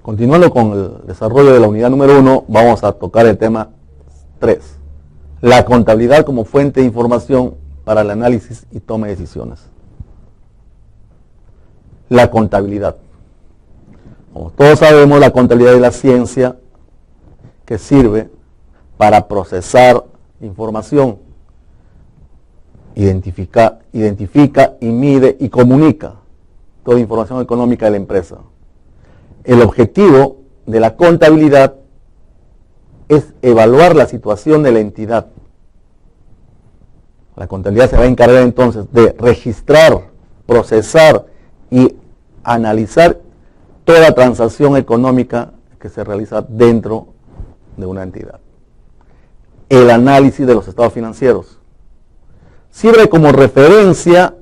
Continuando con el desarrollo de la unidad número 1, vamos a tocar el tema 3. La contabilidad como fuente de información para el análisis y toma de decisiones. La contabilidad. Como todos sabemos, la contabilidad es la ciencia que sirve para procesar información, identifica y mide y comunica toda información económica de la empresa. El objetivo de la contabilidad es evaluar la situación de la entidad. La contabilidad se va a encargar entonces de registrar, procesar y analizar toda transacción económica que se realiza dentro de una entidad. El análisis de los estados financieros sirve como referencia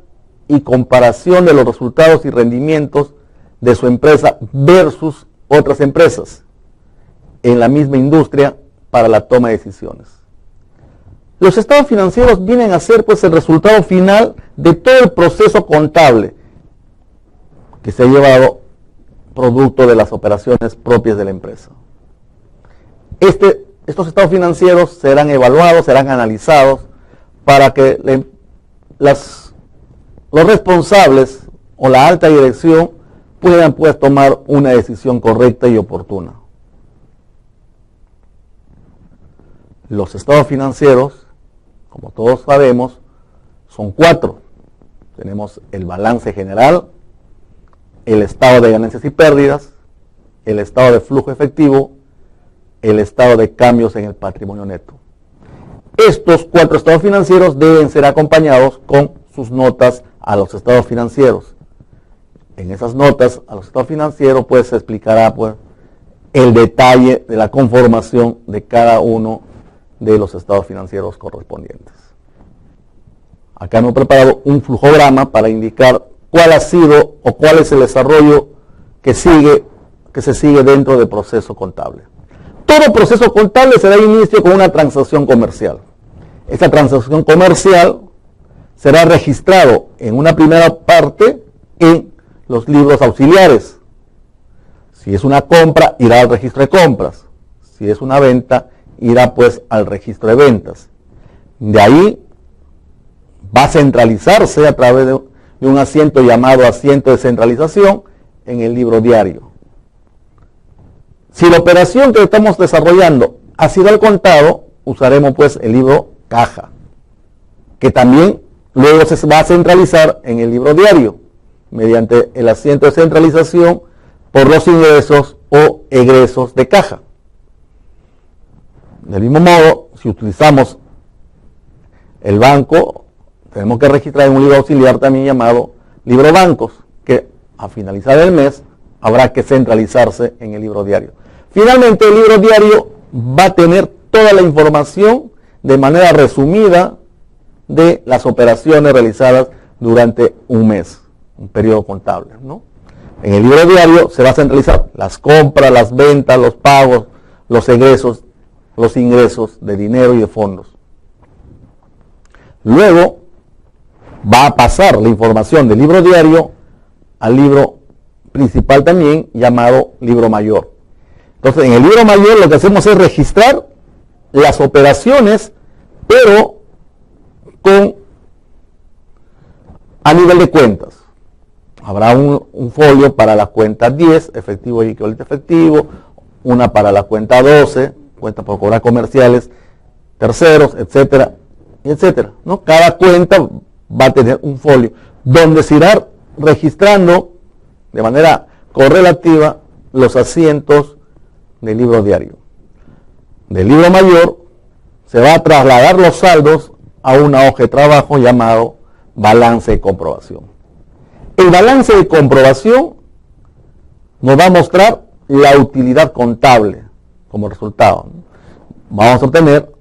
y comparación de los resultados y rendimientos de su empresa versus otras empresas en la misma industria para la toma de decisiones. Los estados financieros vienen a ser pues el resultado final de todo el proceso contable que se ha llevado producto de las operaciones propias de la empresa. Estos estados financieros serán evaluados, serán analizados para que los responsables o la alta dirección puedan pues tomar una decisión correcta y oportuna. Los estados financieros, como todos sabemos, son 4. Tenemos el balance general, el estado de ganancias y pérdidas, el estado de flujo efectivo, el estado de cambios en el patrimonio neto. Estos 4 estados financieros deben ser acompañados con sus notas a los estados financieros. En esas notas a los estados financieros pues se explicará pues el detalle de la conformación de cada uno de los estados financieros correspondientes. Acá hemos preparado un flujograma para indicar cuál ha sido o cuál es el desarrollo que se sigue dentro del proceso contable. Todo proceso contable se da inicio con una transacción comercial. Esta transacción comercial será registrado en una primera parte en los libros auxiliares. Si es una compra, irá al registro de compras. Si es una venta, irá pues al registro de ventas. De ahí va a centralizarse a través de un asiento llamado asiento de centralización en el libro diario. Si la operación que estamos desarrollando ha sido al contado, usaremos pues el libro caja, que también luego se va a centralizar en el libro diario, mediante el asiento de centralización por los ingresos o egresos de caja. Del mismo modo, si utilizamos el banco, tenemos que registrar en un libro auxiliar también llamado libro bancos, que a finalizar el mes habrá que centralizarse en el libro diario. Finalmente, el libro diario va a tener toda la información de manera resumida de las operaciones realizadas durante un mes, un periodo contable, ¿no? En el libro diario se va a centralizar las compras, las ventas, los pagos, los egresos, los ingresos de dinero y de fondos. Luego va a pasar la información del libro diario al libro principal también llamado libro mayor. Entonces, en el libro mayor lo que hacemos es registrar las operaciones, pero a nivel de cuentas. Habrá un folio para la cuenta 10, efectivo y equivalente efectivo, una para la cuenta 12, cuenta por cobrar comerciales, terceros, etcétera, etcétera, ¿no? Cada cuenta va a tener un folio donde se irá registrando de manera correlativa los asientos del libro diario. Del libro mayor se va a trasladar los saldos a una hoja de trabajo llamado balance de comprobación. El balance de comprobación nos va a mostrar la utilidad contable como resultado. Vamos a obtener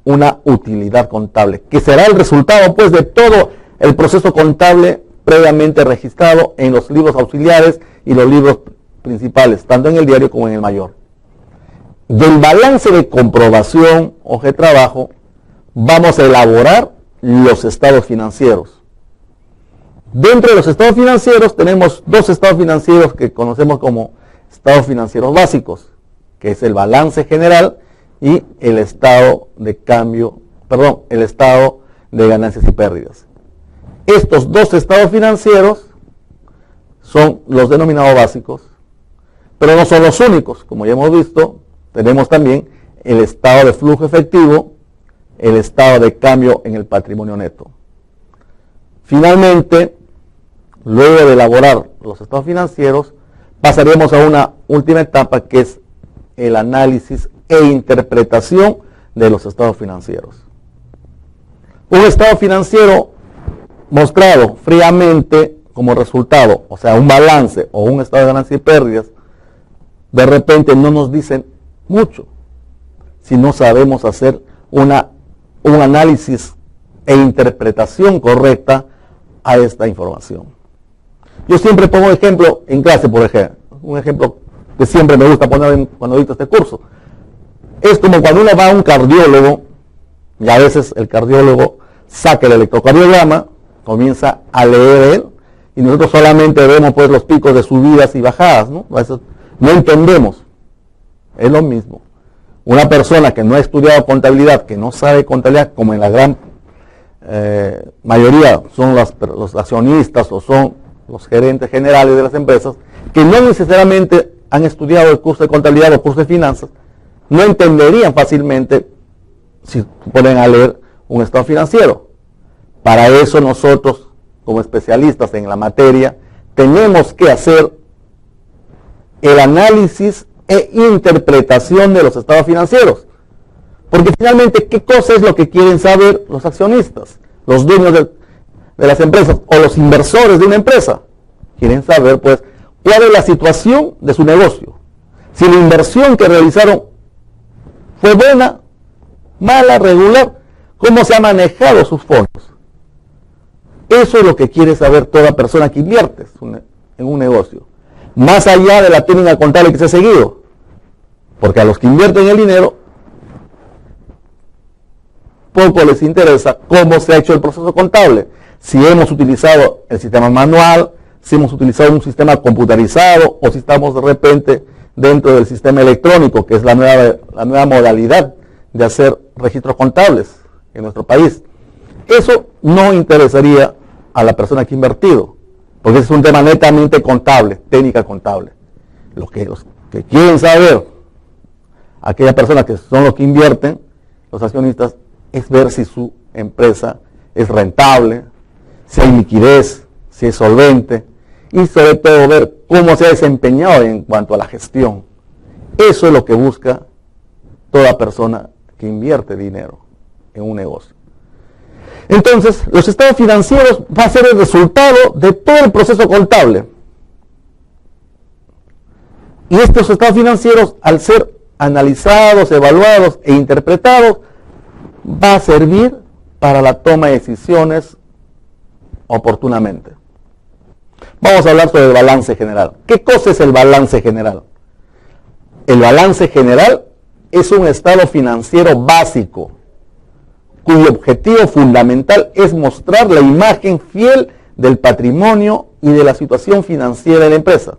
una utilidad contable, que será el resultado pues de todo el proceso contable previamente registrado en los libros auxiliares y los libros principales, tanto en el diario como en el mayor. Del balance de comprobación, hoja de trabajo, vamos a elaborar los estados financieros. Dentro de los estados financieros tenemos 2 estados financieros que conocemos como estados financieros básicos, que es el balance general y el estado de el estado de ganancias y pérdidas. Estos dos estados financieros son los denominados básicos, pero no son los únicos. Como ya hemos visto, tenemos también el estado de flujo efectivo, el estado de cambio en el patrimonio neto. Finalmente, luego de elaborar los estados financieros, pasaremos a una última etapa, que es el análisis e interpretación de los estados financieros. Un estado financiero mostrado fríamente como resultado, o sea, un balance o un estado de ganancias y pérdidas, de repente no nos dicen mucho si no sabemos hacer un análisis e interpretación correcta a esta información. Yo siempre pongo ejemplo en clase, por ejemplo, un ejemplo que siempre me gusta poner cuando dicto este curso. Es como cuando uno va a un cardiólogo, y a veces el cardiólogo saca el electrocardiograma, comienza a leer él, y nosotros solamente vemos pues los picos de subidas y bajadas, ¿no? A veces no entendemos. Es lo mismo. Una persona que no ha estudiado contabilidad, que no sabe contabilidad, como en la gran mayoría son los accionistas o son los gerentes generales de las empresas, que no necesariamente han estudiado el curso de contabilidad o el curso de finanzas, no entenderían fácilmente si ponen a leer un estado financiero. Para eso nosotros, como especialistas en la materia, tenemos que hacer el análisis e interpretación de los estados financieros. Porque finalmente, ¿qué cosa es lo que quieren saber los accionistas, los dueños de las empresas o los inversores de una empresa? Quieren saber, pues, cuál es la situación de su negocio. Si la inversión que realizaron fue buena, mala, regular, cómo se han manejado sus fondos. Eso es lo que quiere saber toda persona que invierte en un negocio. Más allá de la técnica contable que se ha seguido. Porque a los que invierten el dinero, poco les interesa cómo se ha hecho el proceso contable. Si hemos utilizado el sistema manual, si hemos utilizado un sistema computarizado o si estamos de repente dentro del sistema electrónico, que es la nueva modalidad de hacer registros contables en nuestro país. Eso no interesaría a la persona que ha invertido, porque es un tema netamente contable, técnica contable. Los que quieren saber, aquellas personas que son los que invierten, los accionistas, es ver si su empresa es rentable, si hay liquidez, si es solvente, y sobre todo ver cómo se ha desempeñado en cuanto a la gestión. Eso es lo que busca toda persona que invierte dinero en un negocio. Entonces, los estados financieros va a ser el resultado de todo el proceso contable. Y estos estados financieros, al ser analizados, evaluados e interpretados, va a servir para la toma de decisiones oportunamente. Vamos a hablar sobre el balance general. ¿Qué cosa es el balance general? El balance general es un estado financiero básico, cuyo objetivo fundamental es mostrar la imagen fiel del patrimonio y de la situación financiera de la empresa.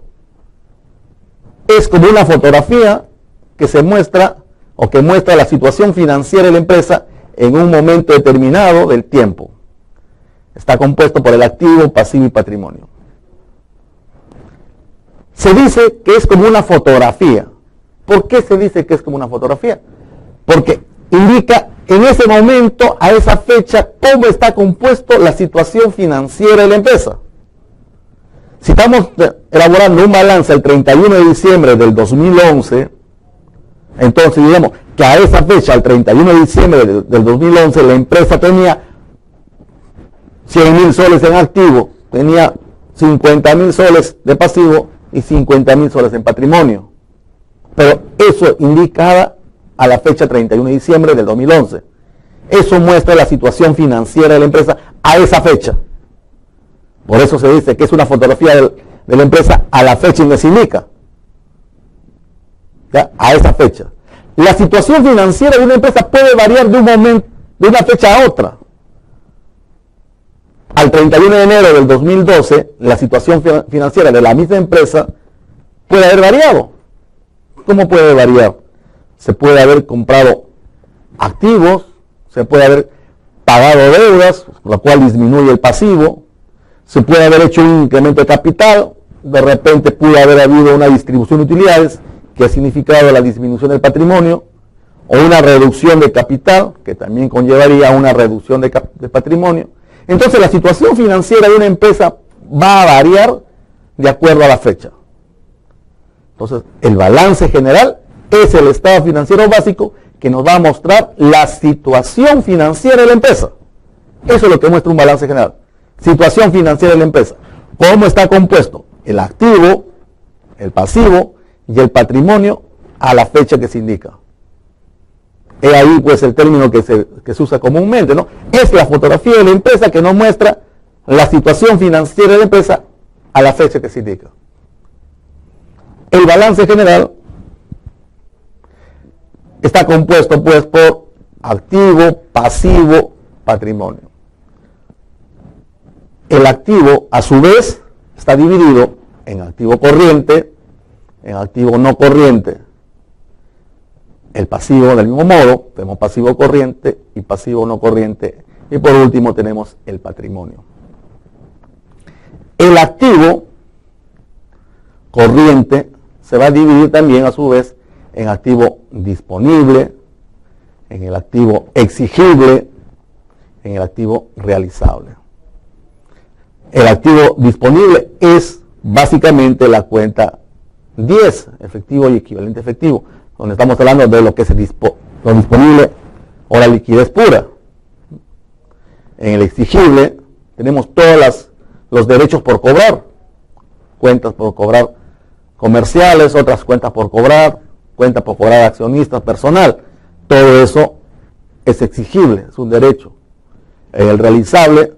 Es como una fotografía que se muestra o que muestra la situación financiera de la empresa en un momento determinado del tiempo. Está compuesto por el activo, pasivo y patrimonio. Se dice que es como una fotografía. ¿Por qué se dice que es como una fotografía? Porque indica en ese momento, a esa fecha, cómo está compuesto la situación financiera de la empresa. Si estamos elaborando un balance el 31 de diciembre del 2011, entonces digamos que a esa fecha, el 31 de diciembre del 2011, la empresa tenía 100.000 soles en activo, tenía 50.000 soles de pasivo y 50.000 soles en patrimonio. Pero eso indicaba a la fecha 31 de diciembre del 2011. Eso muestra la situación financiera de la empresa a esa fecha. Por eso se dice que es una fotografía de la empresa a la fecha en que se indica. ¿Ya? A esa fecha. La situación financiera de una empresa puede variar de una fecha a otra. Al 31 de enero del 2012, la situación financiera de la misma empresa puede haber variado. ¿Cómo puede variar? Se puede haber comprado activos, se puede haber pagado deudas, lo cual disminuye el pasivo, se puede haber hecho un incremento de capital, de repente pudo haber habido una distribución de utilidades que ha significado la disminución del patrimonio, o una reducción de capital, que también conllevaría una reducción de patrimonio. Entonces la situación financiera de una empresa va a variar de acuerdo a la fecha. Entonces el balance general es el estado financiero básico que nos va a mostrar la situación financiera de la empresa. Eso es lo que muestra un balance general. Situación financiera de la empresa. ¿Cómo está compuesto el activo, el pasivo y el patrimonio a la fecha que se indica? Es ahí pues el término que se usa comúnmente, ¿no? Es la fotografía de la empresa que nos muestra la situación financiera de la empresa a la fecha que se indica. El balance general está compuesto pues por activo, pasivo, patrimonio. El activo a su vez está dividido en activo corriente, en activo no corriente. El pasivo del mismo modo, tenemos pasivo corriente y pasivo no corriente. Y por último tenemos el patrimonio. El activo corriente se va a dividir también a su vez en activo disponible, en el activo exigible, en el activo realizable. El activo disponible es básicamente la cuenta 10, efectivo y equivalente efectivo, donde estamos hablando de lo que es lo disponible o la liquidez pura. En el exigible tenemos todos los derechos por cobrar, cuentas por cobrar comerciales, otras cuentas por cobrar, cuentas por cobrar accionistas, personal. Todo eso es exigible, es un derecho. En el realizable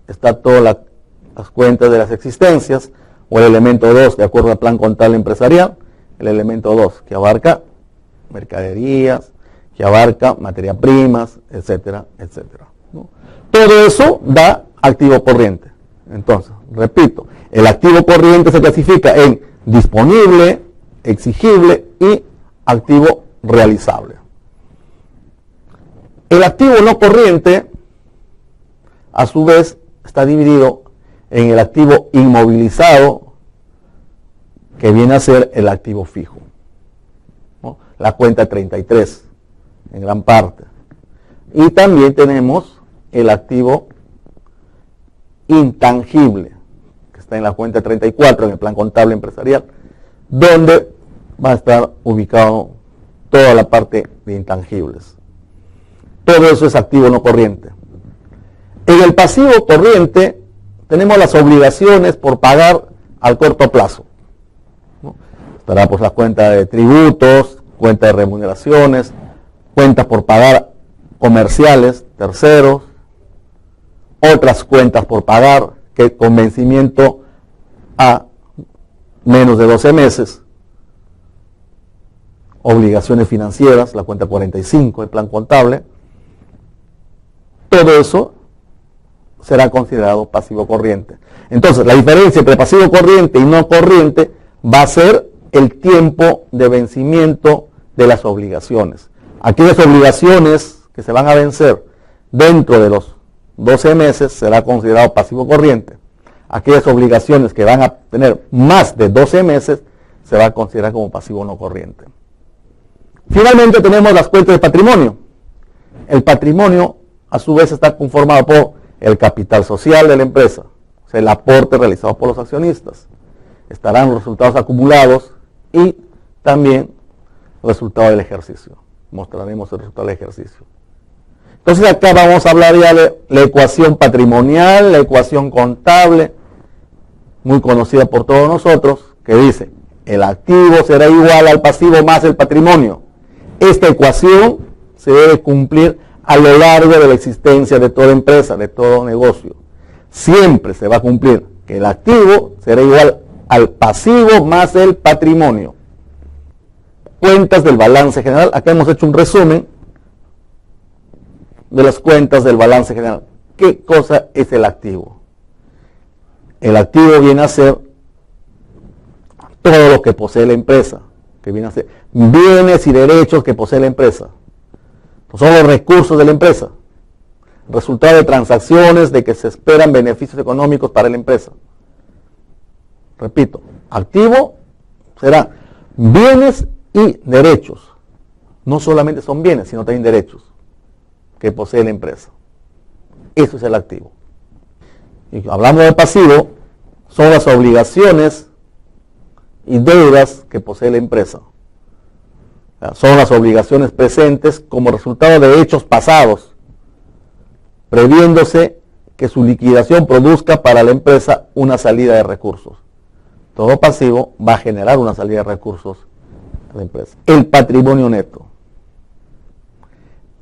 está todas las cuentas de las existencias, o el elemento 2, de acuerdo al plan contable empresarial, el elemento 2, que abarca mercaderías, que abarca materias primas, etcétera, etcétera, ¿no? Todo eso da activo corriente. Entonces, repito, el activo corriente se clasifica en disponible, exigible y activo realizable. El activo no corriente, a su vez, está dividido en el activo inmovilizado, que viene a ser el activo fijo, ¿no? La cuenta 33, en gran parte. Y también tenemos el activo intangible, que está en la cuenta 34, en el plan contable empresarial, donde va a estar ubicado toda la parte de intangibles. Todo eso es activo no corriente. En el pasivo corriente tenemos las obligaciones por pagar al corto plazo, ¿no? Estará pues la cuenta de tributos, cuenta de remuneraciones, cuentas por pagar comerciales, terceros, otras cuentas por pagar que con vencimiento a menos de 12 meses, obligaciones financieras, la cuenta 45, el plan contable. Todo eso será considerado pasivo corriente. Entonces, la diferencia entre pasivo corriente y no corriente va a ser el tiempo de vencimiento de las obligaciones. Aquellas obligaciones que se van a vencer dentro de los 12 meses será considerado pasivo corriente. Aquellas obligaciones que van a tener más de 12 meses se va a considerar como pasivo no corriente. Finalmente tenemos las cuentas de patrimonio. El patrimonio a su vez está conformado por el capital social de la empresa, o sea, el aporte realizado por los accionistas. Estarán los resultados acumulados y también el resultado del ejercicio. Mostraremos el resultado del ejercicio. Entonces acá vamos a hablar ya de la ecuación patrimonial, la ecuación contable, muy conocida por todos nosotros, que dice, el activo será igual al pasivo más el patrimonio. Esta ecuación se debe cumplir a lo largo de la existencia de toda empresa, de todo negocio. Siempre se va a cumplir que el activo será igual al pasivo más el patrimonio. Cuentas del balance general. Acá hemos hecho un resumen de las cuentas del balance general. ¿Qué cosa es el activo? El activo viene a ser todo lo que posee la empresa, que viene a ser bienes y derechos que posee la empresa. Son los recursos de la empresa, resultado de transacciones de que se esperan beneficios económicos para la empresa. Repito, activo será bienes y derechos. No solamente son bienes, sino también derechos que posee la empresa. Eso es el activo. Y hablando del pasivo, son las obligaciones y deudas que posee la empresa. Son las obligaciones presentes como resultado de hechos pasados, previéndose que su liquidación produzca para la empresa una salida de recursos. Todo pasivo va a generar una salida de recursos a la empresa. El patrimonio neto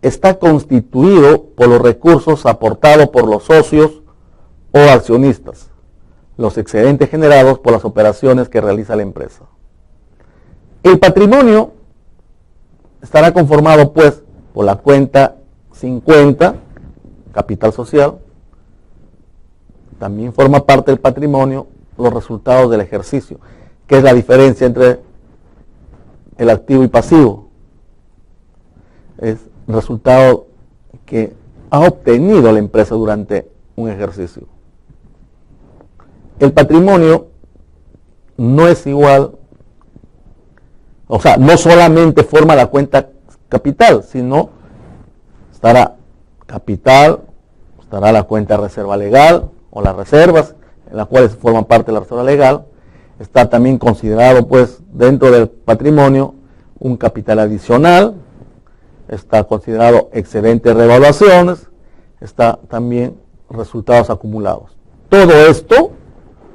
está constituido por los recursos aportados por los socios o accionistas, los excedentes generados por las operaciones que realiza la empresa. El patrimonio estará conformado pues por la cuenta 50, capital social. También forma parte del patrimonio los resultados del ejercicio, que es la diferencia entre el activo y pasivo. Es el resultado que ha obtenido la empresa durante un ejercicio. El patrimonio no es igual, o sea, no solamente forma la cuenta capital, sino estará capital, estará la cuenta reserva legal o las reservas, en las cuales forman parte de la reserva legal. Está también considerado pues dentro del patrimonio un capital adicional, está considerado excedente de revaluaciones, está también resultados acumulados. Todo esto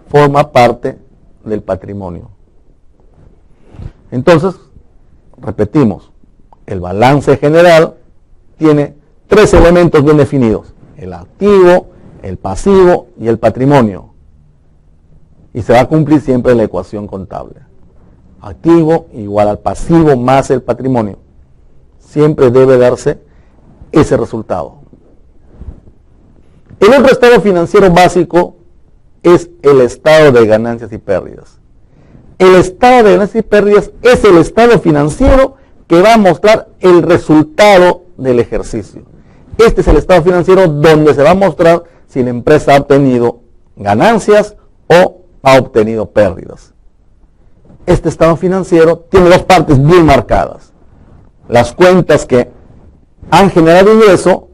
forma parte del patrimonio. Entonces, repetimos, el balance general tiene tres elementos bien definidos: el activo, el pasivo y el patrimonio. Y se va a cumplir siempre la ecuación contable. Activo igual al pasivo más el patrimonio. Siempre debe darse ese resultado. El otro estado financiero básico es el estado de ganancias y pérdidas. El estado de ganancias y pérdidas es el estado financiero que va a mostrar el resultado del ejercicio. Este es el estado financiero donde se va a mostrar si la empresa ha obtenido ganancias o ha obtenido pérdidas. Este estado financiero tiene dos partes bien marcadas: las cuentas que han generado ingreso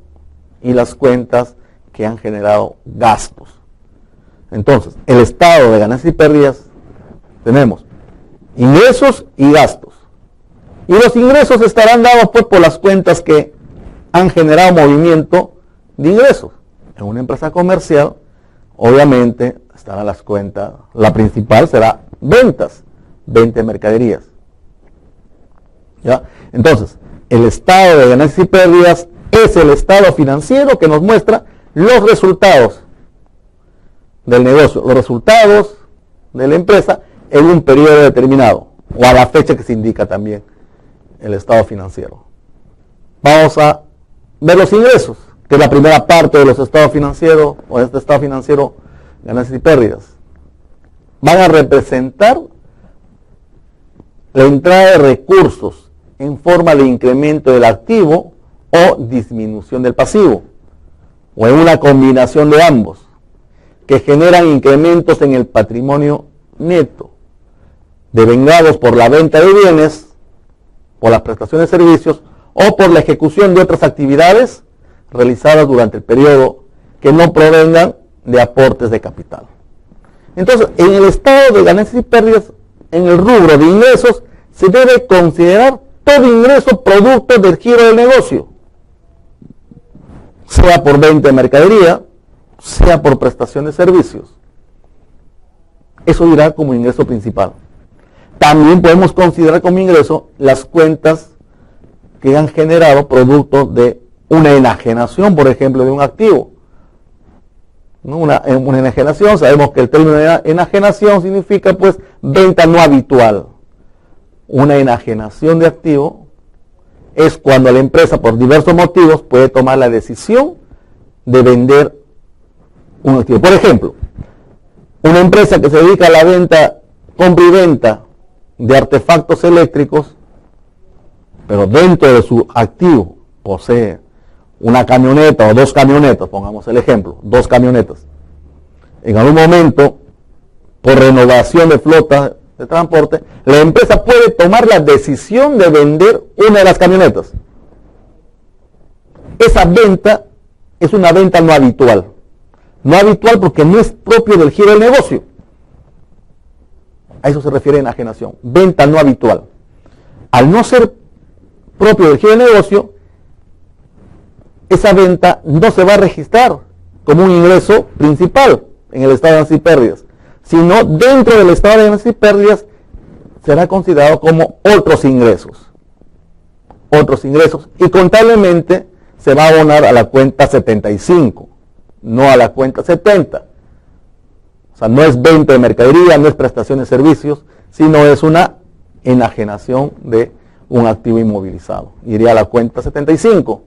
y las cuentas que han generado gastos. Entonces, el estado de ganancias y pérdidas, tenemos ingresos y gastos. Y los ingresos estarán dados pues por las cuentas que han generado movimiento de ingresos. En una empresa comercial, obviamente, estarán las cuentas, la principal será ventas, venta de mercaderías. ¿Ya? Entonces, el estado de ganancias y pérdidas es el estado financiero que nos muestra los resultados del negocio, los resultados de la empresa en un periodo determinado, o a la fecha que se indica también el estado financiero. Vamos a ver los ingresos, que es la primera parte de los estados financieros, o de este estado financiero, ganancias y pérdidas. Van a representar la entrada de recursos en forma de incremento del activo o disminución del pasivo, o en una combinación de ambos, que generan incrementos en el patrimonio neto, devengados por la venta de bienes, por las prestaciones de servicios o por la ejecución de otras actividades realizadas durante el periodo que no provengan de aportes de capital. Entonces, en el estado de ganancias y pérdidas, en el rubro de ingresos, se debe considerar todo ingreso producto del giro del negocio, sea por venta de mercadería, sea por prestación de servicios. Eso irá como ingreso principal. También podemos considerar como ingreso las cuentas que han generado producto de una enajenación, por ejemplo, de un activo. Una enajenación, sabemos que el término de enajenación significa pues venta no habitual. Una enajenación de activo es cuando la empresa por diversos motivos puede tomar la decisión de vender un activo. Por ejemplo, una empresa que se dedica a la venta, compra y venta de artefactos eléctricos, pero dentro de su activo posee una camioneta o dos camionetas, pongamos el ejemplo, dos camionetas. En algún momento, por renovación de flota de transporte, la empresa puede tomar la decisión de vender una de las camionetas. Esa venta es una venta no habitual. No habitual porque no es propio del giro del negocio. A eso se refiere enajenación. Venta no habitual. Al no ser propio del giro del negocio, esa venta no se va a registrar como un ingreso principal en el estado de ganancias y pérdidas, sino dentro del estado de ganancias y pérdidas será considerado como otros ingresos. Otros ingresos. Y contablemente se va a abonar a la cuenta 75, no a la cuenta 70. O sea, no es venta de mercadería, no es prestación de servicios, sino es una enajenación de un activo inmovilizado. Iría a la cuenta 75.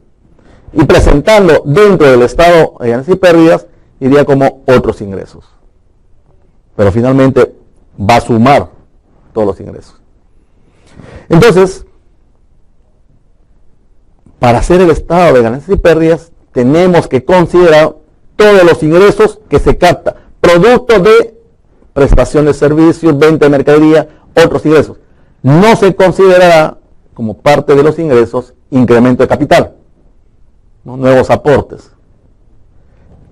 Y presentando dentro del estado de ganancias y pérdidas, iría como otros ingresos. Pero finalmente va a sumar todos los ingresos. Entonces, para hacer el estado de ganancias y pérdidas, tenemos que considerar todos los ingresos que se capta, producto de prestación de servicios, venta de mercadería, otros ingresos. No se considerará como parte de los ingresos incremento de capital, ¿no? Nuevos aportes.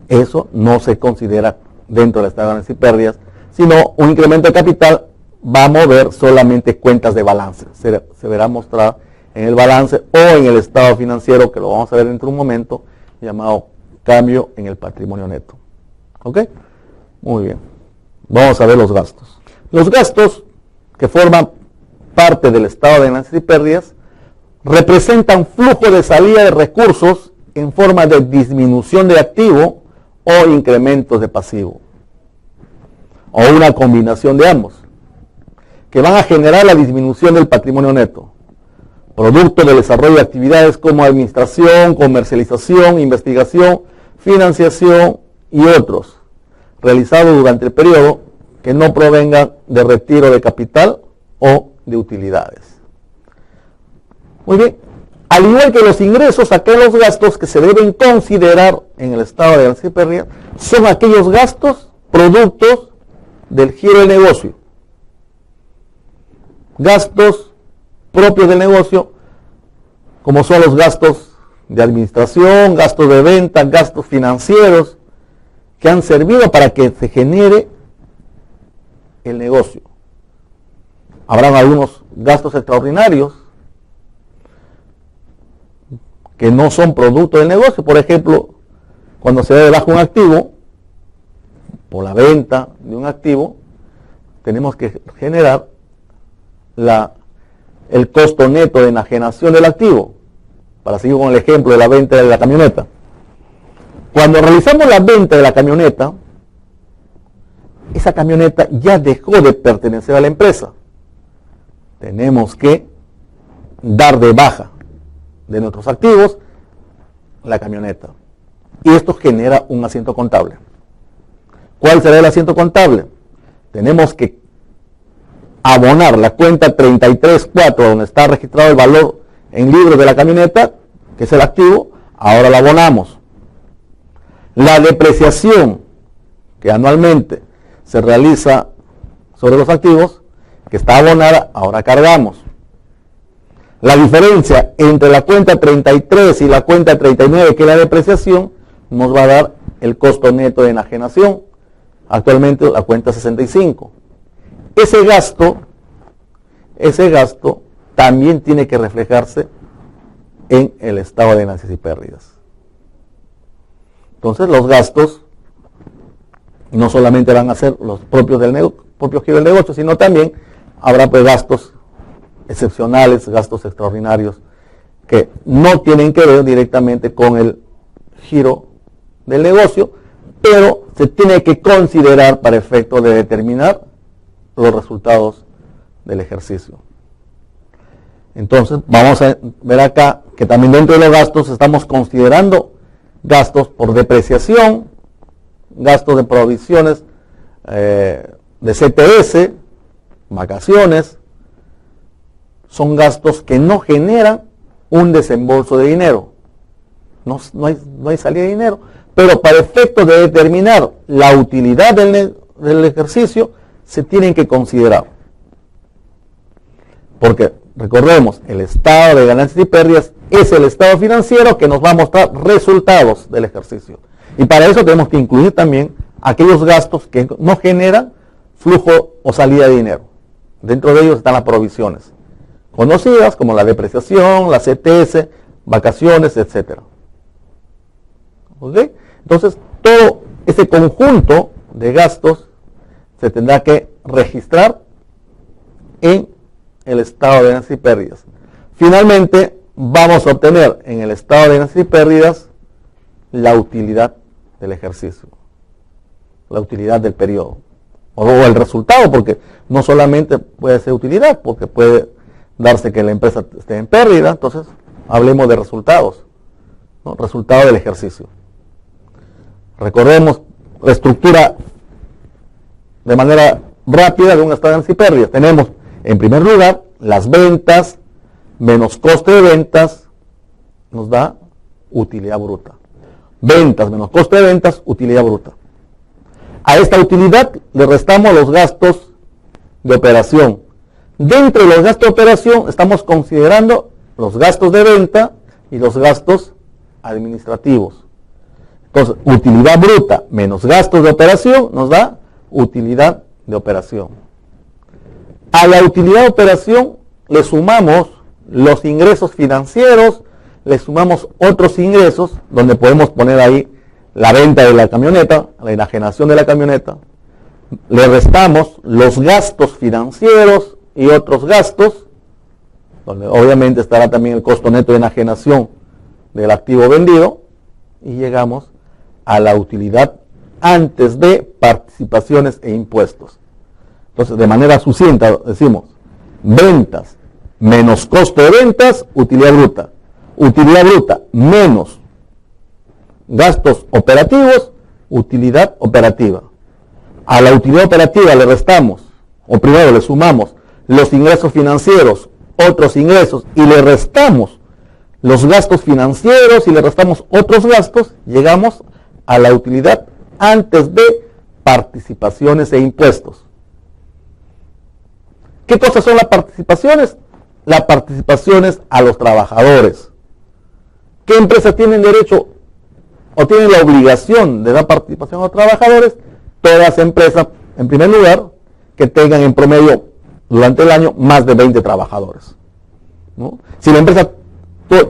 Eso no se considera dentro del estado de ganancias y pérdidas, sino un incremento de capital va a mover solamente cuentas de balance. Se verá mostrado en el balance o en el estado financiero, que lo vamos a ver dentro de un momento, llamado cambio en el patrimonio neto. ¿Ok? Muy bien. Vamos a ver los gastos. Los gastos que forman parte del estado de ganancias y pérdidas representan flujo de salida de recursos en forma de disminución de activo o incrementos de pasivo, o una combinación de ambos, que van a generar la disminución del patrimonio neto, producto del desarrollo de actividades como administración, comercialización, investigación, financiación y otros, realizados durante el periodo que no provengan de retiro de capital o de utilidades. Muy bien. Al igual que los ingresos, aquellos gastos que se deben considerar en el estado de ganancias y pérdidas son aquellos gastos productos del giro del negocio. Gastos propios del negocio, como son los gastos de administración, gastos de venta, gastos financieros, que han servido para que se genere el negocio. Habrán algunos gastos extraordinarios que no son producto del negocio. Por ejemplo, cuando se da de baja un activo, por la venta de un activo, tenemos que generar el costo neto de enajenación del activo, para seguir con el ejemplo de la venta de la camioneta. Cuando realizamos la venta de la camioneta, esa camioneta ya dejó de pertenecer a la empresa. Tenemos que dar de baja de nuestros activos la camioneta. Y esto genera un asiento contable. ¿Cuál será el asiento contable? Tenemos que abonar la cuenta 33.4, donde está registrado el valor en libros de la camioneta, que es el activo. Ahora la abonamos. La depreciación que anualmente se realiza sobre los activos, que está abonada, ahora cargamos. La diferencia entre la cuenta 33 y la cuenta 39, que es la depreciación, nos va a dar el costo neto de enajenación. Actualmente la cuenta 65. Ese gasto también tiene que reflejarse en el estado de ganancias y pérdidas. Entonces los gastos no solamente van a ser los propios giro del negocio, sino también habrá pues gastos excepcionales, gastos extraordinarios, que no tienen que ver directamente con el giro del negocio, pero se tiene que considerar para efecto de determinar los resultados del ejercicio. Entonces vamos a ver acá que también dentro de los gastos estamos considerando gastos por depreciación, gastos de provisiones de CTS, vacaciones, son gastos que no generan un desembolso de dinero. No hay salida de dinero, pero para efectos de determinar la utilidad del ejercicio, se tienen que considerar. Porque, recordemos, el estado de ganancias y pérdidas es el estado financiero que nos va a mostrar resultados del ejercicio. Y para eso tenemos que incluir también aquellos gastos que no generan flujo o salida de dinero. Dentro de ellos están las provisiones conocidas como la depreciación, la CTS, vacaciones, etc. ¿Okay? Entonces, todo ese conjunto de gastos se tendrá que registrar en el estado de ganancias y pérdidas. Finalmente, vamos a obtener en el estado de ganancias y pérdidas la utilidad del ejercicio, la utilidad del periodo, o el resultado, porque no solamente puede ser utilidad, porque puede darse que la empresa esté en pérdida. Entonces, hablemos de resultados, ¿no? Resultado del ejercicio. Recordemos la estructura de manera rápida de un estado de ganancias y pérdidas. Tenemos, en primer lugar, las ventas menos coste de ventas nos da utilidad bruta. Ventas menos coste de ventas, utilidad bruta. A esta utilidad le restamos los gastos de operación. Dentro de los gastos de operación estamos considerando los gastos de venta y los gastos administrativos. Entonces, utilidad bruta menos gastos de operación nos da utilidad de operación. A la utilidad de operación le sumamos los ingresos financieros, le sumamos otros ingresos, donde podemos poner ahí la venta de la camioneta, la enajenación de la camioneta, le restamos los gastos financieros y otros gastos, donde obviamente estará también el costo neto de enajenación del activo vendido, y llegamos a la utilidad antes de participaciones e impuestos. Entonces, de manera sucinta decimos, ventas menos costo de ventas, utilidad bruta. Utilidad bruta menos gastos operativos, utilidad operativa. A la utilidad operativa le restamos, o primero le sumamos los ingresos financieros, otros ingresos, y le restamos los gastos financieros y le restamos otros gastos, llegamos a la utilidad antes de participaciones e impuestos. ¿Qué cosas son las participaciones? Las participaciones a los trabajadores. ¿Qué empresas tienen derecho o tienen la obligación de dar participación a los trabajadores? Todas las empresas, en primer lugar, que tengan en promedio durante el año más de 20 trabajadores, ¿no? Si la empresa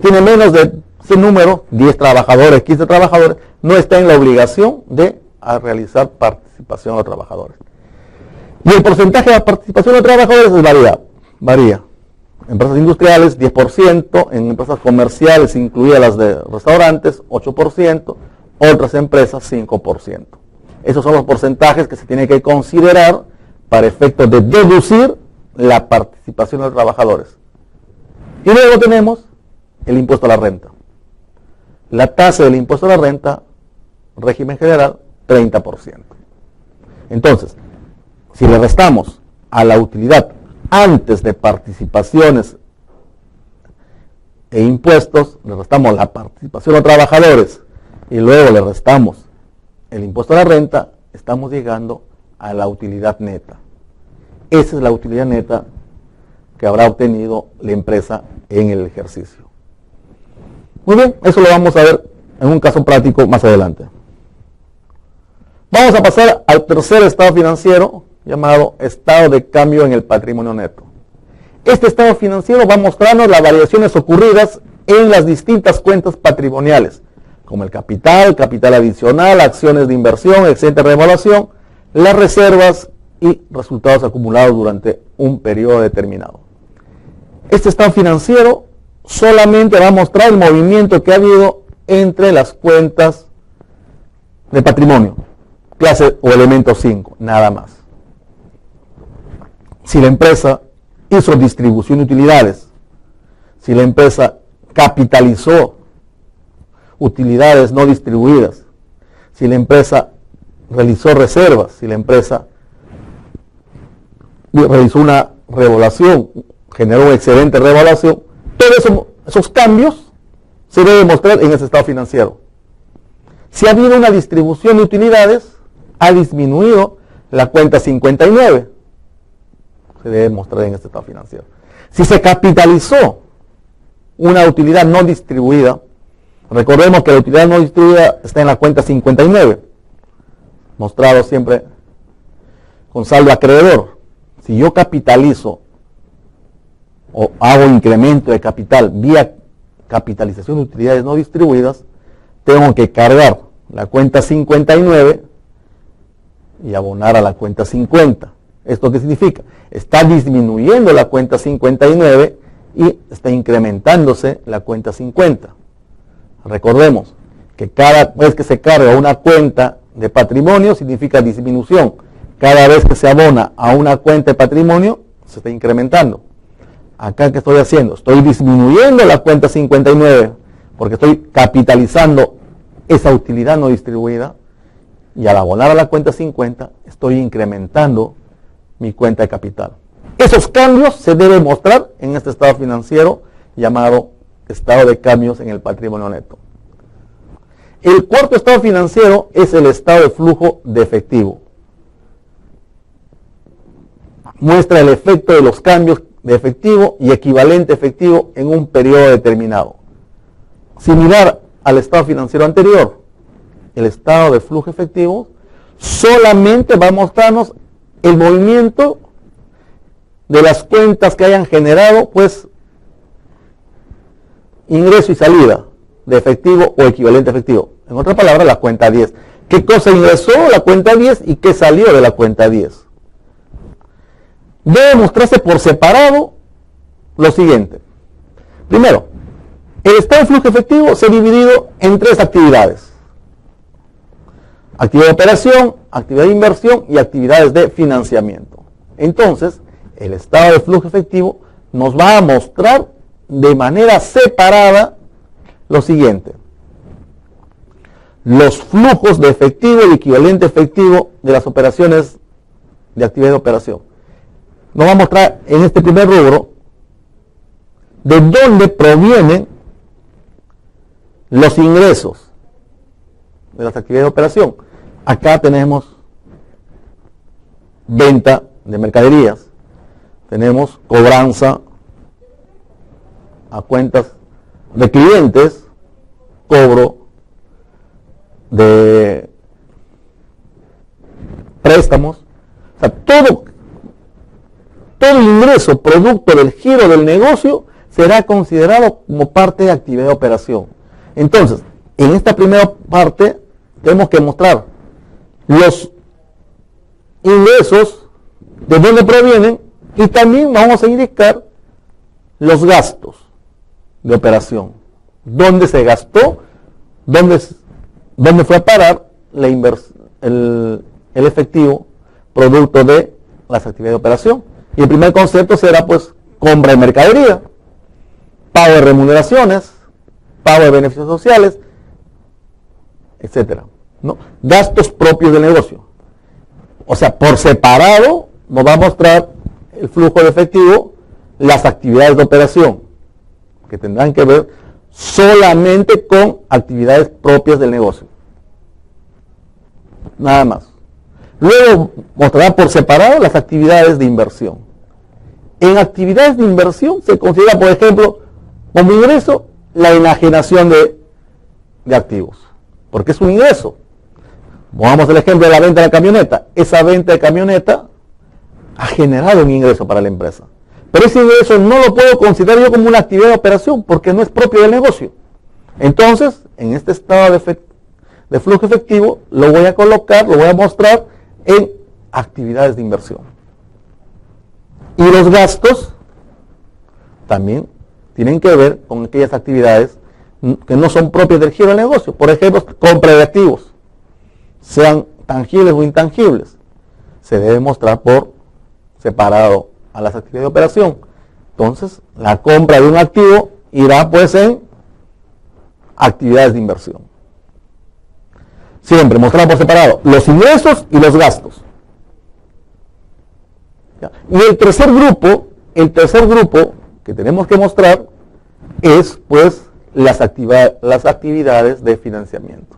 tiene menos de ese número, 10 trabajadores, 15 trabajadores, no está en la obligación de realizar participación a los trabajadores. Y el porcentaje de participación de trabajadores varía. Empresas industriales, 10%, en empresas comerciales, incluidas las de restaurantes, 8%, otras empresas, 5%. Esos son los porcentajes que se tienen que considerar para efectos de deducir la participación de los trabajadores. Y luego tenemos el impuesto a la renta. La tasa del impuesto a la renta, régimen general, 30%. Entonces, si le restamos a la utilidad antes de participaciones e impuestos, le restamos la participación a trabajadores y luego le restamos el impuesto a la renta, estamos llegando a la utilidad neta. Esa es la utilidad neta que habrá obtenido la empresa en el ejercicio. Muy bien, eso lo vamos a ver en un caso práctico más adelante. Vamos a pasar al tercer estado financiero, llamado estado de cambio en el patrimonio neto. Este estado financiero va a mostrarnos las variaciones ocurridas en las distintas cuentas patrimoniales, como el capital, capital adicional, acciones de inversión, etcétera, revaluación, las reservas y resultados acumulados durante un periodo determinado. Este estado financiero solamente va a mostrar el movimiento que ha habido entre las cuentas de patrimonio, clase o elemento 5, nada más. Si la empresa hizo distribución de utilidades, si la empresa capitalizó utilidades no distribuidas, si la empresa realizó reservas, si la empresa realizó una revaluación, generó un excedente de revaluación, todos esos cambios se deben mostrar en ese estado financiero. Si ha habido una distribución de utilidades, ha disminuido la cuenta 59, se debe mostrar en este estado financiero. Si se capitalizó una utilidad no distribuida, recordemos que la utilidad no distribuida está en la cuenta 59, mostrado siempre con saldo acreedor. Si yo capitalizo o hago incremento de capital vía capitalización de utilidades no distribuidas, tengo que cargar la cuenta 59 y abonar a la cuenta 50. ¿Esto qué significa? Está disminuyendo la cuenta 59 y está incrementándose la cuenta 50. Recordemos que cada vez que se carga una cuenta de patrimonio significa disminución. Cada vez que se abona a una cuenta de patrimonio se está incrementando. Acá, ¿qué estoy haciendo? Estoy disminuyendo la cuenta 59 porque estoy capitalizando esa utilidad no distribuida, y al abonar a la cuenta 50 estoy incrementando mi cuenta de capital. Esos cambios se deben mostrar en este estado financiero llamado estado de cambios en el patrimonio neto. El cuarto estado financiero es el estado de flujo de efectivo. Muestra el efecto de los cambios de efectivo y equivalente efectivo en un periodo determinado. Similar al estado financiero anterior, el estado de flujo efectivo solamente va a mostrarnos el movimiento de las cuentas que hayan generado, pues, ingreso y salida de efectivo o equivalente efectivo. En otras palabras, la cuenta 10. ¿Qué cosa ingresó la cuenta 10 y qué salió de la cuenta 10? Debe mostrarse por separado lo siguiente. Primero, el estado de flujo efectivo se ha dividido en tres actividades: actividad de operación, actividad de inversión y actividades de financiamiento. Entonces, el estado de flujo efectivo nos va a mostrar de manera separada lo siguiente: los flujos de efectivo y equivalente efectivo de las operaciones de actividad de operación. Nos va a mostrar en este primer rubro de dónde provienen los ingresos de las actividades de operación. Acá tenemos venta de mercaderías, tenemos cobranza a cuentas de clientes, cobro de préstamos, o sea, todo ingreso producto del giro del negocio será considerado como parte de actividad de operación. Entonces, en esta primera parte tenemos que mostrar los ingresos, de dónde provienen, y también vamos a indicar los gastos de operación, dónde se gastó, dónde fue a parar el efectivo producto de las actividades de operación. Y el primer concepto será, pues, compra de mercadería, pago de remuneraciones, pago de beneficios sociales, etcétera, ¿no? Gastos propios del negocio. O sea, por separado nos va a mostrar el flujo de efectivo, las actividades de operación, que tendrán que ver solamente con actividades propias del negocio. Nada más. Luego mostrará por separado las actividades de inversión. En actividades de inversión se considera, por ejemplo, como ingreso la enajenación de activos, porque es un ingreso. Pongamos el ejemplo de la venta de camioneta. Esa venta de camioneta ha generado un ingreso para la empresa, pero ese ingreso no lo puedo considerar yo como una actividad de operación porque no es propio del negocio. Entonces, en este estado de flujo efectivo lo voy a colocar, lo voy a mostrar en actividades de inversión. Y los gastos también tienen que ver con aquellas actividades que no son propias del giro del negocio. Por ejemplo, compra de activos, sean tangibles o intangibles, se debe mostrar por separado a las actividades de operación. Entonces, la compra de un activo irá, pues, en actividades de inversión. Siempre mostrar por separado los ingresos y los gastos. Y el tercer grupo el tercer grupo que tenemos que mostrar es pues las actividades de financiamiento.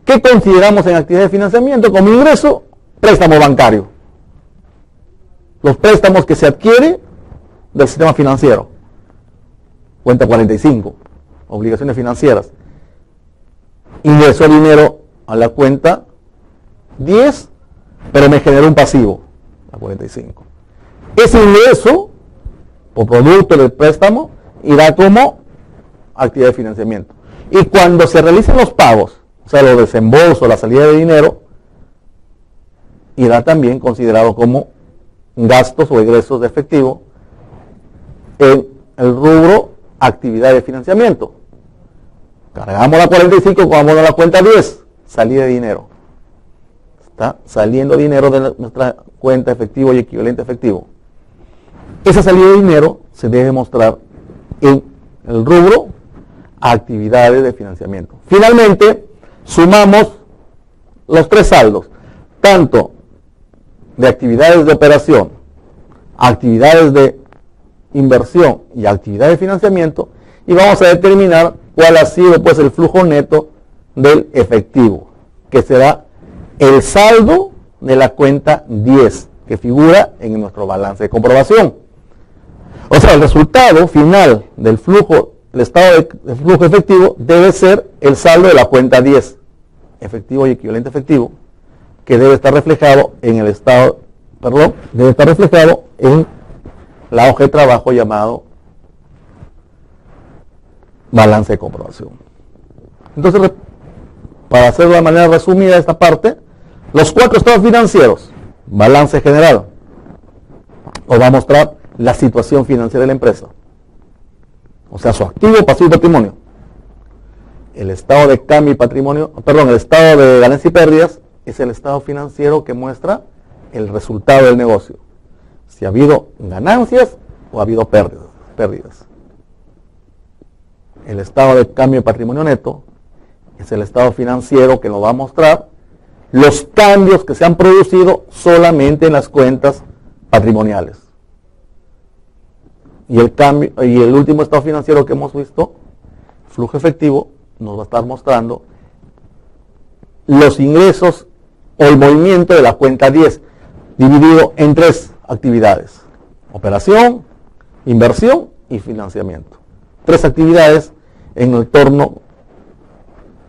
¿Qué consideramos en actividades de financiamiento como ingreso? Préstamo bancario. Los préstamos que se adquiere del sistema financiero. Cuenta 45, obligaciones financieras. Ingresó dinero a la cuenta 10, pero me generó un pasivo, a 45. Ese ingreso, por producto del préstamo, irá como actividad de financiamiento. Y cuando se realicen los pagos, o sea, los desembolsos, la salida de dinero, irá también considerado como gastos o egresos de efectivo en el rubro actividad de financiamiento. Cargamos la 45, vamos a la cuenta 10, salida de dinero. Está saliendo dinero de nuestra cuenta efectivo y equivalente efectivo. Esa salida de dinero se debe mostrar en el rubro actividades de financiamiento. Finalmente, sumamos los tres saldos, tanto de actividades de operación, actividades de inversión y actividades de financiamiento, y vamos a determinar cuál ha sido pues el flujo neto del efectivo, que será el saldo de la cuenta 10, que figura en nuestro balance de comprobación. O sea, el resultado final del flujo, el estado de flujo efectivo, debe ser el saldo de la cuenta 10, efectivo y equivalente efectivo, que debe estar reflejado en el estado, debe estar reflejado en la hoja de trabajo llamado balance de comprobación. Entonces, para hacerlo de manera resumida esta parte, los cuatro estados financieros, balance general, os va a mostrar la situación financiera de la empresa, o sea, su activo, pasivo y patrimonio. El estado de cambio y patrimonio, el estado de ganancias y pérdidas es el estado financiero que muestra el resultado del negocio, si ha habido ganancias o ha habido pérdidas. El estado de cambio y patrimonio neto es el estado financiero que nos va a mostrar los cambios que se han producido solamente en las cuentas patrimoniales. Y el último estado financiero que hemos visto, flujo efectivo, nos va a estar mostrando los ingresos o el movimiento de la cuenta 10, dividido en tres actividades: operación, inversión y financiamiento. Tres actividades en el torno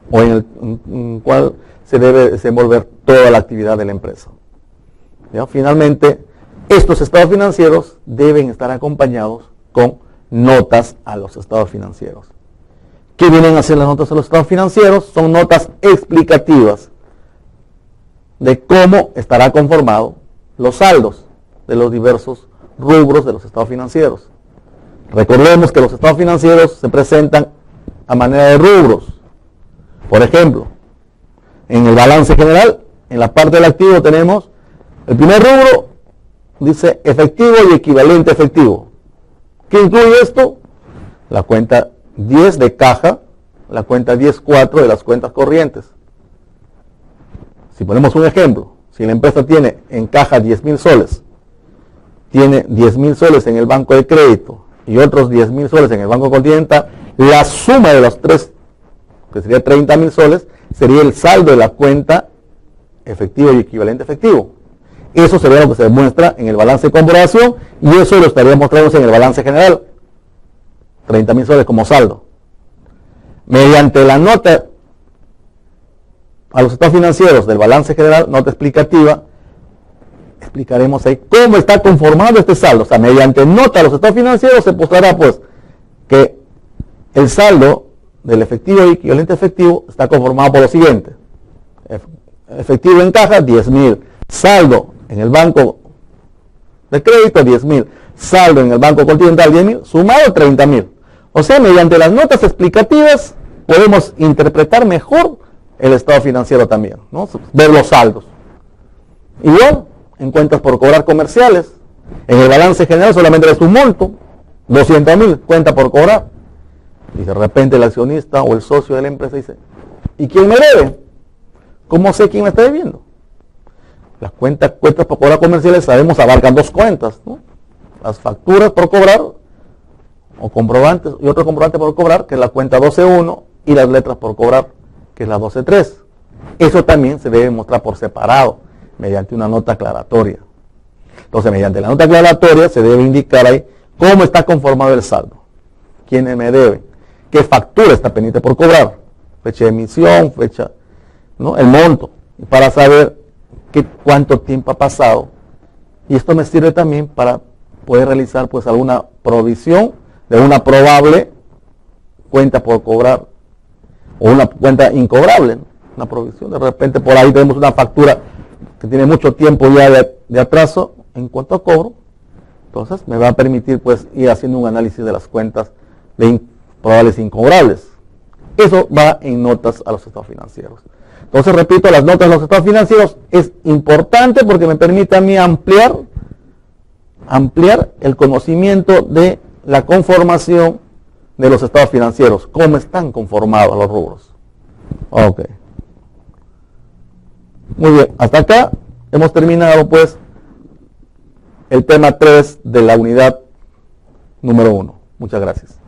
o en el cual se debe desenvolver toda la actividad de la empresa. ¿Ya? Finalmente, estos estados financieros deben estar acompañados con notas a los estados financieros. ¿Qué vienen a ser las notas a los estados financieros? Son notas explicativas de cómo estará conformado los saldos de los diversos rubros de los estados financieros. Recordemos que los estados financieros se presentan a manera de rubros. Por ejemplo, en el balance general, en la parte del activo tenemos el primer rubro, dice efectivo y equivalente efectivo. ¿Qué incluye esto? La cuenta 10 de caja, la cuenta 10.4 de las cuentas corrientes. Si ponemos un ejemplo, si la empresa tiene en caja 10.000 soles, tiene 10.000 soles en el banco de crédito y otros 10.000 soles en el banco continental, la suma de los tres, que sería 30.000 soles, sería el saldo de la cuenta efectivo y equivalente efectivo. Eso sería lo que se demuestra en el balance de comprobación y eso lo estaría mostrando en el balance general. 30.000 soles como saldo. Mediante la nota a los estados financieros del balance general, nota explicativa, explicaremos ahí cómo está conformado este saldo. O sea, mediante nota a los estados financieros se mostrará pues que el saldo del efectivo y equivalente efectivo está conformado por lo siguiente: efectivo en caja 10.000, saldo en el banco de crédito 10.000, saldo en el banco continental 10.000, sumado 30.000. O sea, mediante las notas explicativas podemos interpretar mejor el estado financiero también, ¿no? Ver los saldos. Igual, en cuentas por cobrar comerciales, en el balance general solamente es un monto, 200.000, cuenta por cobrar. Y de repente el accionista o el socio de la empresa dice: ¿y quién me debe? ¿Cómo sé quién me está debiendo? Las cuentas por cobrar comerciales, sabemos, abarcan dos cuentas, ¿no? las facturas por cobrar, o comprobantes, y otro comprobante por cobrar, que es la cuenta 12.1, y las letras por cobrar, que es la 12.3. Eso también se debe mostrar por separado, mediante una nota aclaratoria. Entonces, mediante la nota aclaratoria se debe indicar ahí cómo está conformado el saldo, quiénes me deben, qué factura está pendiente por cobrar, fecha de emisión, fecha, ¿no?, el monto, para saber cuánto tiempo ha pasado. Y esto me sirve también para poder realizar pues alguna provisión de una probable cuenta por cobrar o una cuenta incobrable, ¿no?, una provisión. De repente por ahí tenemos una factura que tiene mucho tiempo ya de atraso en cuanto a cobro. Entonces me va a permitir pues ir haciendo un análisis de las cuentas de probables e incobrables. Eso va en notas a los estados financieros. Entonces, repito, las notas de los estados financieros es importante porque me permite a mí ampliar el conocimiento de la conformación de los estados financieros, cómo están conformados los rubros. Ok. Muy bien, hasta acá hemos terminado pues el tema 3 de la unidad número 1. Muchas gracias.